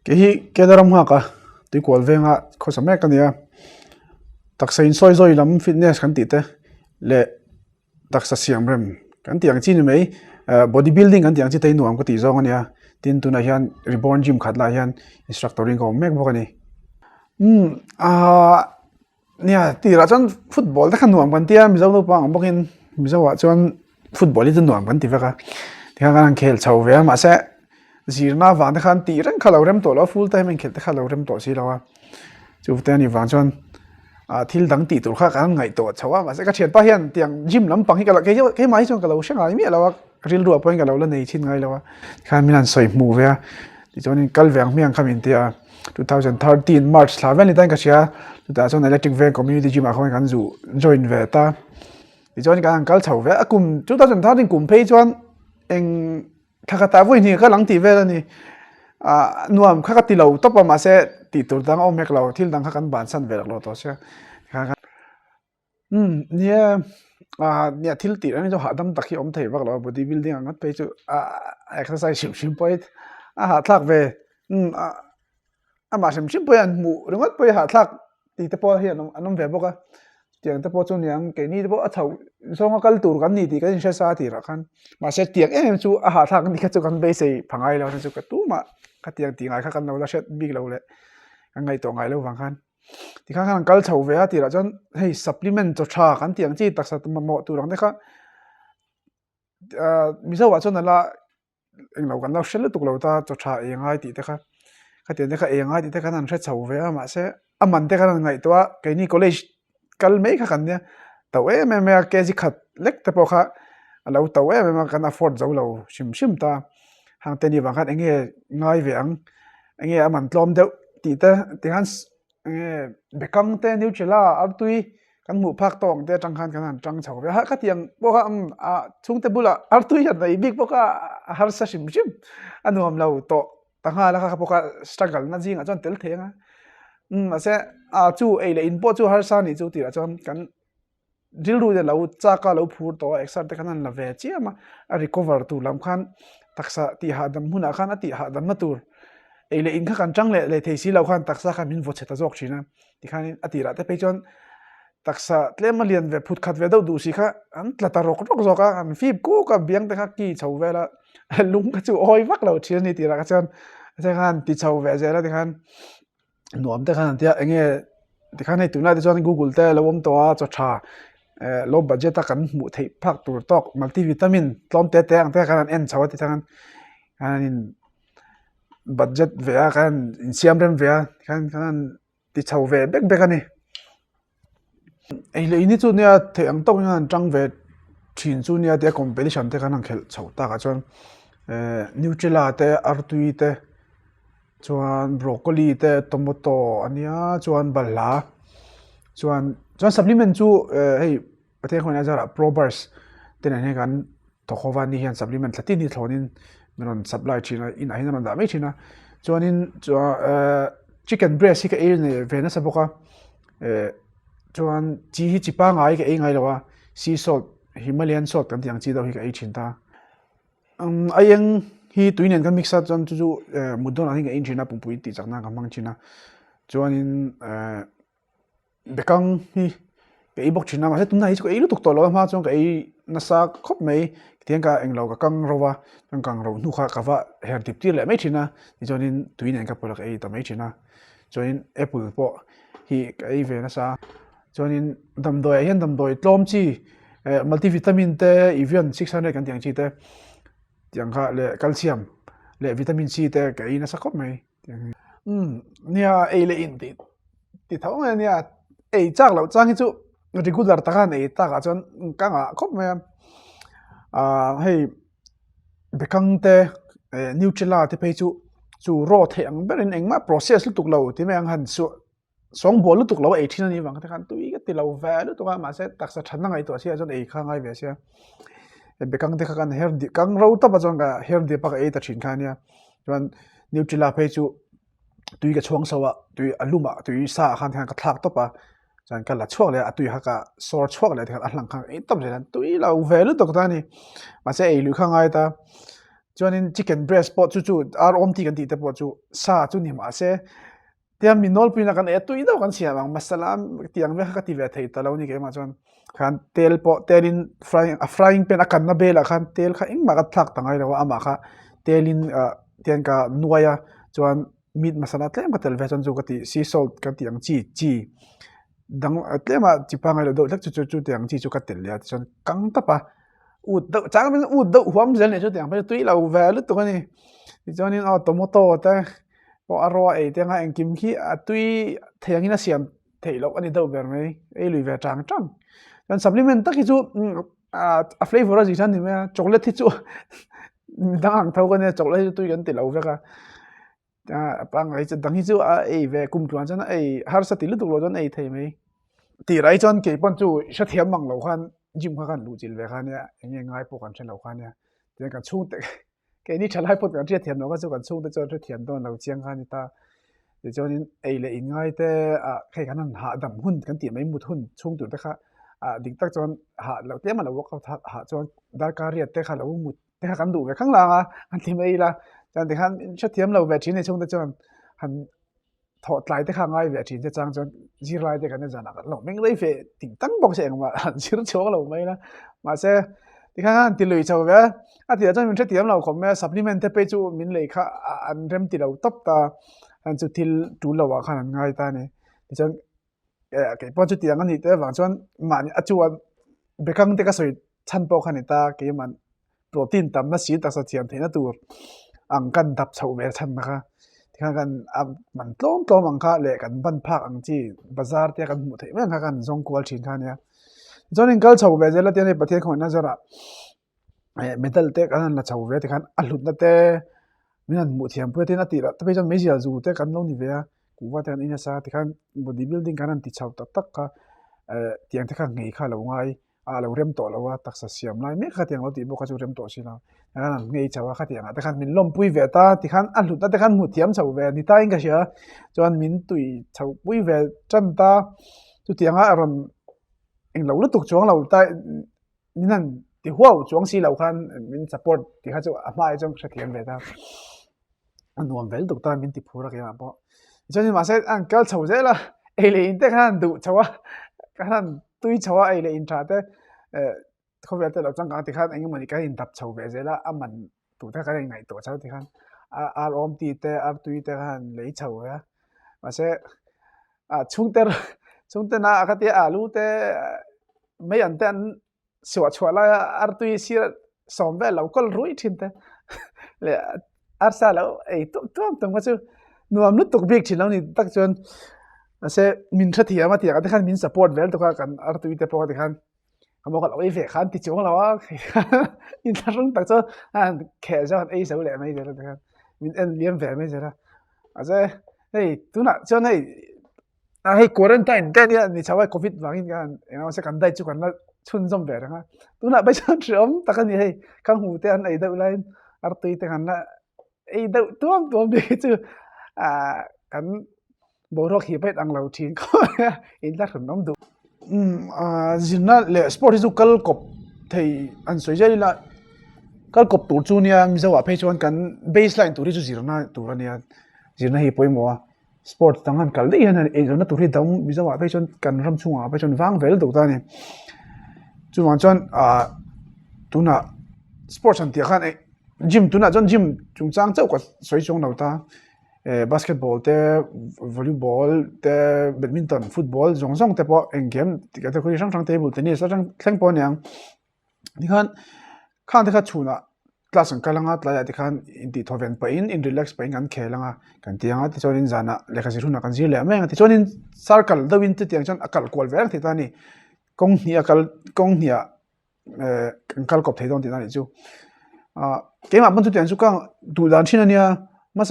Cái daram ha ka tui kwal venga khosamek ania taksa in soi lam fitness kan ti te le taksa siam rem kan tiang chi ni mai bodybuilding kan tiang chi te nuam ko ti zong ania tin tuna hian reborn gym khatla hian instructoring ko mek bokani a nia ti ra chan football ta kan nuam kan tia mi zo no pang bokin mi zo wa chuan football hi nuam kan ti veka thia kan khel chho ve ma se zirna van te khan ti reng khalo rem to lo full time in khel te khalo rem to si lawa chu te ni van chon thil dang ti tur kha kan ngai to chawa ma se ka thian pa hian tiang gym lam pang hi kala ke mai chon kalo shangai mi lawa ril ru point kalo la nei chin ngai lawa khan minan soi mu ve ti chon in kal veng miang khamin tia 2013 March la ven litan ka sia ta chon electric van community gym a khoi kan zu join ve ta ti chon kan kal chho ve akum 2013 kum phei chon eng khakata voi ni ka lang ti ve ni nuam khakati lo topa ma se ti tur dang o mek lo thil dang khakan ban san ve lo to se kha nia nia thil ti ani jo hadam takhi om thei bak lo bodybuilding angat pe chu exercise sim point ha thak ve ma sim point an mu rungat pe ha thak ti te po hian anom ve boka tiang te po chu niang ke ni te po a chho songa kal tur kan ni ti kan se sa ti ra khan ma se tiang em chu a ha thak ni kha chu kan be sei phangai lo chu ka tu ma ka tiang ti ngai kha kan lo la set big lo le kan ngai to ngai lo wang khan ti kha kan kal chho ve a ti ra chon hei supplement cho tha kan tiang chi taksa tu mo tu rang te kha mi zo wa chon la eng lo kan lo shel tu lo ta cho tha e ngai ti te kha ka tiang te kha e ngai ti te kha nan se chho ve a ma se aman te kha ngai to a ke ni college kal mai kha kan nia to me ke ji khat lek te po kha lo to me kan afford zo lo sim ta hang te ni wang khat enge ngai ve ang enge aman tlom deuh ti te ti han enge bekang te nutrila artui kan mu phak tong te tang khan kan tang chho ve ha ka tiang po kha chung te bula artui han dai big po kha har sa sim anuam lo to tanga la kha po kha struggle na jinga chon tel thenga ase chu ei le in po chu har sa ni chu ti ra chon kan drill ru de lo cha ka lo phur to exert te kan la ve chi ama recover tu lam khan taksa ti ha dam huna khan ati ha dam na tur ei le in kha kan chang le thei si lo khan taksa kha min vo cheta jok china ti khan ati ra te pe chon taksa tlemalian ve phut khat ve do du si kha an tlata rok zoka an fib ku ka biang te kha ki chho ve la lung ka chu oi vak lo chi ni ti ra ka chon te khan ti chho ve je la ti khan nuam te khan tia enge ti khan nei tu na te chon google te lawom to a cho tha low budget ta kan mu thei phak tur tok multivitamin tlom te ang te kan en chawa ti khan in budget ve a kan in siam rem ve a kan ti chho ve bek ani ei le ini chu nia the ang tok ngan tang ve thin chu nia te competition te kan khel chho ta ka chon nutrila te artui te chuan broccoli te tomato ania chuan bala chuan supplement chu hei pathe khona jara probers ten ane kan to khowa ni hian supplement thati ni thlonin menon supply china in a hinan da me china chuanin chicken breast hi ka e ne vena saboka chuan chi hi chipa ngai ka e ngai lawa sea salt himalayan salt kan tiang chi do hi ka e chinta ayeng hi tuinen kan mixa chon chu mudon ani ka in china pungpui ti chakna ka mang china chuanin bekang hi ke i bok china ma se tunai chu e lu tuk to lo ma chong ka e nasa khop mai tiang ka englo ka kang rowa kang ro nu kha ka wa her tip ti le mai china ni chonin tuinen ka polak e ta mai china chonin apple po hi ka e ve nasa chonin damdoi hian damdoi tlom chi multivitamin te evian 600 kan tiang chi te tiang kha le calcium le vitamin C te ka e nasa khop mai nia e le in ti thau nia ei chak lo chang hi chu regular ta kan ei ta ka chon ka nga khop me hei bekang te nutrila te pe chu ro the ang berin engma process lu tuk lo ti me ang han su song bol lu tuk lo ei thina ni wang ta kan tu i ka ti lo va lu to ka ma se tak sa than ngai to sia chon ei kha ngai ve sia bekang te kha kan her di kang ro ta ba chon ka her di pa ka ei ta thin kha nia chuan nutrila pe chu tui ka chuang sawa tui aluma tui sa khan thang ka thak to pa chan ka la chuak le atui ha ka sor chuak le thang a hlang khang e tam le tui lo ve lu tok ta ni ma se ei lu khang ai ta chuanin chicken breast pot chu ar om ti kan ti te pot chu sa chu ni ma se tiam minol pina kan e tui do kan siamang masala tiang ve ka ti ve thei talo ni ke ma chuan khan tel po telin frying pan akan na bela khan tel kha ing ma ka thak tangai lo ama kha telin tian ka nuaya chuan meat masala tlem ka tel ve chuan chu ka ti sea salt ka tiang chi dang tlema chipangai lo do thak chu tiang chi chu ka tel ya chuan kang ta pa ut do chang min ut do huam zel ne chu tiang pa tui lo ve lu to ni chuanin tomato ta po aro e te nga engkim khi tui thengina siam theilo ani do ber mai e lui ve tang dan supplement ta ki chu a flavor ji than ni me chocolate thi chu dang thau ka ne chocolate tui kan ti lo ve ka pang ai chu dang hi chu e ve kum tuan chan e har sa ti lu tu lo jon e thei mai ti rai chon ke pon chu sha thiam mang lo khan jim kha kan lu chil ve khan ya nge ngai po kan chen lo khan ya te kan chung te ke ni thalai pot kan thiam no ka chu kan chung te chu thiam don lo chiang khan ni ta ti chonin ei le in ngai te khai kan ha dam hun kan ti mai mut hun chung tu te kha dik tak chon ha lo te ma lo wak ha chon dar ka riat te kha lo mut te kha kan du ve khang la an ti mai la chan te khan sha thiam lo ve thin ne chung te chon han thọ lại te khang ngai ve thin te chang chon ji rai te kan ne jana lo meng lei fe ting tang bok se ma han sir cho lo mai la ma se ti khan ti lui chau ve ti chon min the tiam lo khom me supplement te pe chu min lei kha an rem ti lo top ta an chu thil tu lo wa khan ngai ta ne ti chon ke pon chu tiang ani te wang chon ma ni achuan bekang te ka soi chan po khan ta ke man protein tam na si ta sa chiam theina tur ang kan dap chau ve chan na kha ti khan kan man tlom ang kha le kan ban phak ang chi bazar te kan mu thei me kha kan zong kwal thin khan ya jonin kal chau ve zela te ne pathe khon na zara metal te kan la chau ve te khan alut na te minan mu thiam pu te na ti ra te pe jon mejial zu te kan lo ni ve a kuwa te ina sa ti khan bodybuilding kan ti chau tak kha tiang te kha ngei kha lo ngai lo rem to lo wa tak sa siam lai me kha tiang lo ti bo kha chu rem to si la kan ngei chawa kha tiang te khan min lom pui ve ta ti khan alut na te khan mu thiam chau ve ni ta in ka sia chuan min tui chau pui ve chan ta chu tianga ron eng lo lu tuk chuang lo ta minan ti huaw chuang si lo khan min support ti kha chu a mai chong kha thiam ve ta anuam vel tuk ta min ti phura ke ma po chuan ma se uncle chho je la ele in te khan du chawa khan tui chawa ele in tha te kho ve te lo chang ka ti khan eng mani ka in dap chho ve je la aman tu ta ka ngai to chau ti khan ar om ti te ar tui te khan lei chho ya ma se chung te na ka ti alu te mấy anh tên sửa lại ar tui sir som ve lo kol rui thin te le ar sa lo ei tum ma chu nuam lu tuk bik thin lo ni tak chon se min tha thia ma tia ka khan min support vel to ka kan ar tui te po ka khan amo ka lo ei ve khan ti chung lo a in ta rung tak cho an khe cho ei so le mai je la khan min en liam ve mai je la ase hey tu na cho nei hey quarantine te ni ni chawa covid wangin kan ena se kan dai chu kan la chun zom ve ranga tu na bai chan rom takan ni hey kang hu te an ei da ulain ar tui te kan na ei da tuam be chu kan bo ro hi pet ang lo thin ko in la khun nom du zinna le sport zu kal kop thei an soi jai la kal kop tur chu nia mi zawa phe chuan kan baseline tur chu zirna tur ania zirna hi poimo sport tangan kal dei han e jona turi dang mi zawa phe chon kan ram chunga phe chon wang vel do ta ni chu wan chon tuna sport an ti khan e gym tuna chon gym chung chang chau ka soi chung lo ta basketball te volleyball te badminton football zong te po eng game ti ka te khoi sang table tennis sang thleng po nyang ni khan te kha chuna class ang kalanga tlaya ti khan inti thoven pa in relax pa in an khelanga kan tianga ti chonin jana lekha siruna kan zir le ame ti chonin circle the win ti tiang chon akal kol ver ti tani kong hnia kan kal kop theidon ti tani chu ke ma bun tu tiang chu kang du dan thina nia ma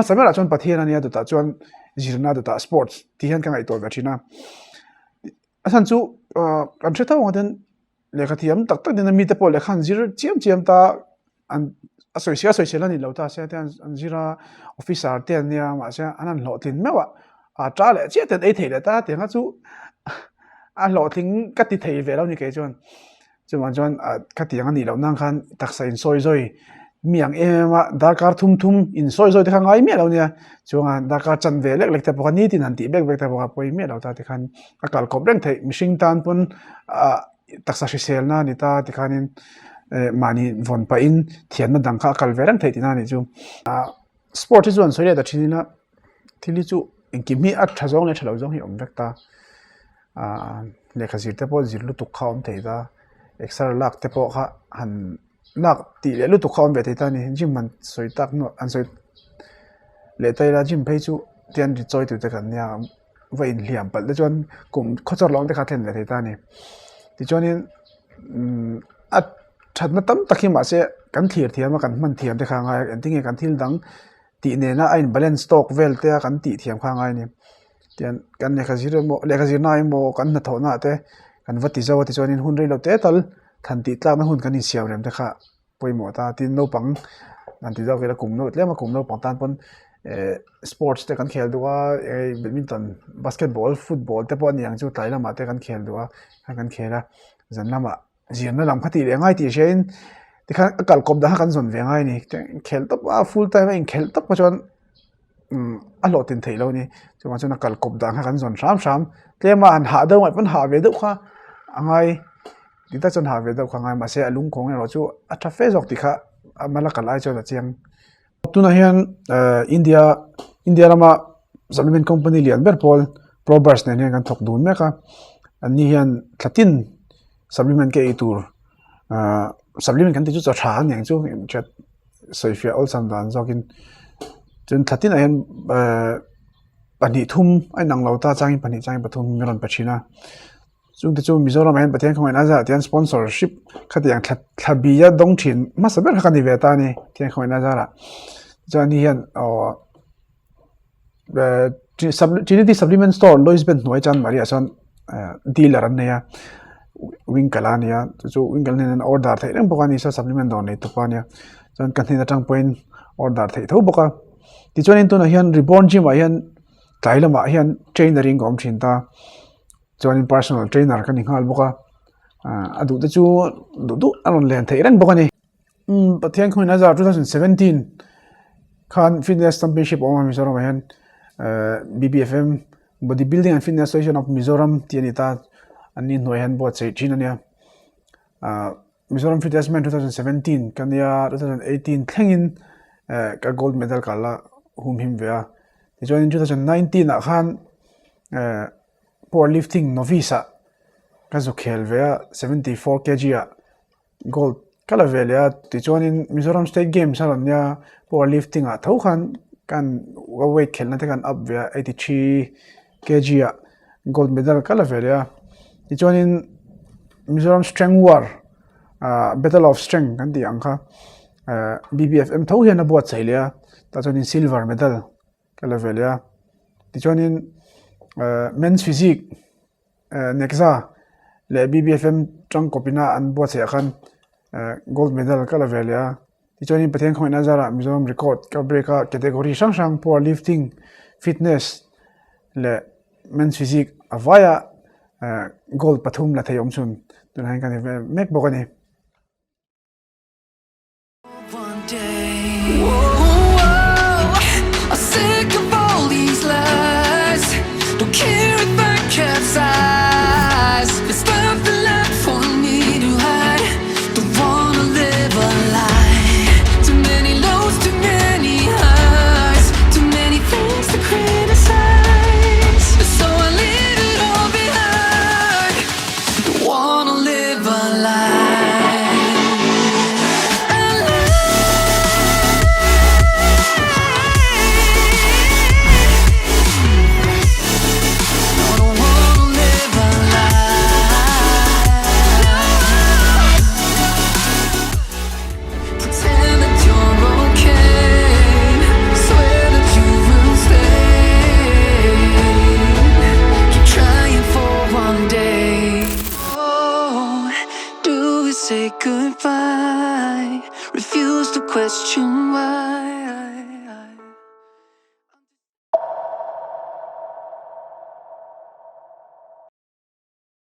samela chon pathian ania du ta chon zirna du ta sports ti han kan ai to ga thina asan chu kan theta wang lekha thiam tak din mi te po lekhan zir chiam ta an asoi la ni lo ta se an zira officer te ania ma se anan lo tin mewa tra le che ten ei thei le ta te nga chu a lo thing ka ti thei ve lo ni ke chon chu man chuan khatiang ani lo nang khan taksa in soi zoi miang ema dakar thum in soi zoi te kha ngai me lo nia chuanga dakar chan ve lek te pawh ni tin han ti bek te pawh poi me lo ta te khan akal kop reng thei mishing tan pun taksa sel na ni ta ti khanin mani von pa in thian na dang kha kal ve reng thei ti na ni chu sport is one so da thina thili chu inki mi a thazong le thalo jong hi om vek ta le khazir te pawh zir lu tuk kha om thei da extra lak te pawh kha han lak ti le lu tuk kha om ve thei ta ni jim man soi tak no an soi le tai la jim phei chu tian ri choi tu te kan nia vai in hliam pal de chuan kum khochor long te kha thlen ve thei ta ni ti chuanin a thatna tam takhi ma se kan thlir thiam kan man thiam te kha ngai entinge kan thil dang ti ne na ain balance stock vel te kan ti thiam kha ngai ni tian kan le khazir na mo kan na thona te kan vati zaw ti chuanin hun rei lo te tal than ti tlak na hun kan in siam rem te kha poimo ta tin no pang nan ti zaw ke la kum no tlema kum no pang tan pon sports te kan khel duwa badminton basketball football te pawh niang chu tlai lama te kan khel duwa kan khela zan lama zirna lam khati le ngai ti shein ti khan akal kop da kan zon ve ngai ni khel top full time in khel top chuan a lo tin thei lo ni chuan chuan akal kop da kan zon sham tlema an ha do mai pon ha ve do kha angai ti ta chuan ha ve do kha ngai ma se alung khong ro chu a tha fe jok ti kha amala kalai chu da chiang tuna hian India lama supplement company lian ber pol probers ne kan thok dun meka ani hian thlatin supplement ke itur supplement kan ti chu tha yang chu chat soifia ol sam dan zokin chun thlatin hian pani thum ai nang lo ta changi pani changi pathum miron pachina chung te chu Mizoram hian pathian khoi na za tian sponsorship khatiang thabia dong thin ma saber kha ni ve ta ni tian khoi na za ra Johnny hian Trinity Supplement Store Lois Ben Noi Chan Maria son dealer an ya Winkle an ya chu Winkle nen order thei reng bokani sa supplement don nei to pa nia chan kan thina tang point order thei tho boka ti chuan in tuna hian reborn gym a hian tlailama hian trainerin gom thin ta chuan in personal trainer kan hingal boka adu te chu du aron len thei reng bokani pathian khoi na 2017 Khan Fitness Championship of Mizoram and BBFM Bodybuilding and Fitness Association of Mizoram Tianita and in Noyan Bot say Chinania Mizoram Fitness Man 2017 Kanya 2018 Klingin a gold medal kala whom him via they joined in 2019 Khan powerlifting novice Kazukel via 74 kg gold kala velia ti chuanin Mizoram State Games alanya powerlifting a tho khan kan weight khelna te kan up ve 83 kg gold medal kala velia ti chuanin Mizoram Strength War Battle of Strength kan ti angkha BBFM tho hian a buat chailia ta chuanin silver medal kala velia ti chuanin men's physique nexa le BBFM tang kopina an buat chai khan gold medal kala velia ti chuanin pathian khoi na zara Mizoram record ka break category sang powerlifting fitness le men's physique avaya gold pathum la thayom chun tun han kan mek bokani say goodbye, refuse to question why.